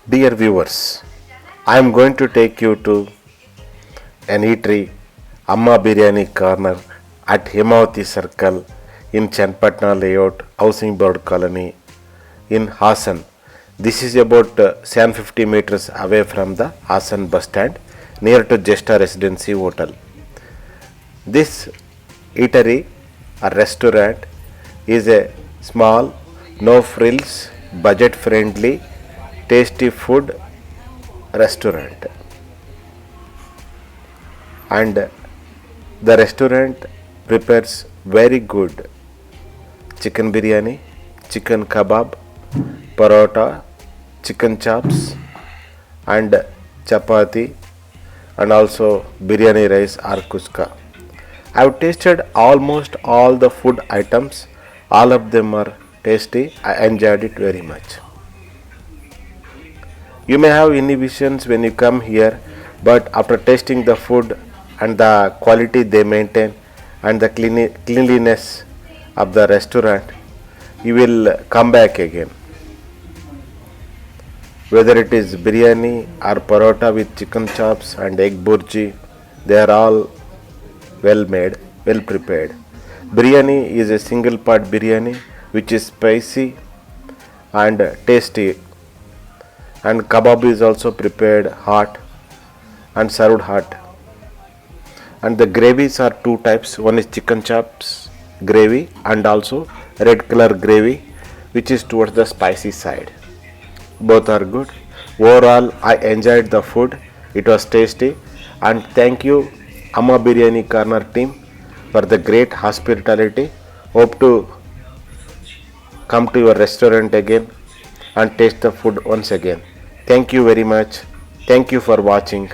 Dear viewers, I am going to take you to an eatery, Amma Biryani Corner at Hemavathi Circle in Channapatna layout, Housing Board Colony in Hassan. This is about 750 meters away from the Hassan Busstand, near to Jesta Residency Hotel. This eatery or restaurant is a small, no frills, budget friendly, tasty food restaurant. And the restaurant prepares very good chicken biryani, chicken kebab, parota, chicken chops, and chapati, and also biryani rice or kushka. I have tasted almost all the food items. All of them are tasty. I enjoyed it very much. You may have inhibitions when you come here, but after tasting the food and the quality they maintain and the cleanliness of the restaurant, you will come back again. Whether it is biryani or parota with chicken chops and egg burji, they are all well made, well prepared. Biryani is a single part biryani which is spicy and tasty, and kebab is also prepared hot and served hot. And the gravies are two types, one is chicken chops gravy and also red color gravy which is towards the spicy side. Both are good. Overall, I enjoyed the food. It was tasty, and thank you Amma Biryani Corner team for the great hospitality. Hope to come to your restaurant again and taste the food once again. Thank you very much. Thank you for watching.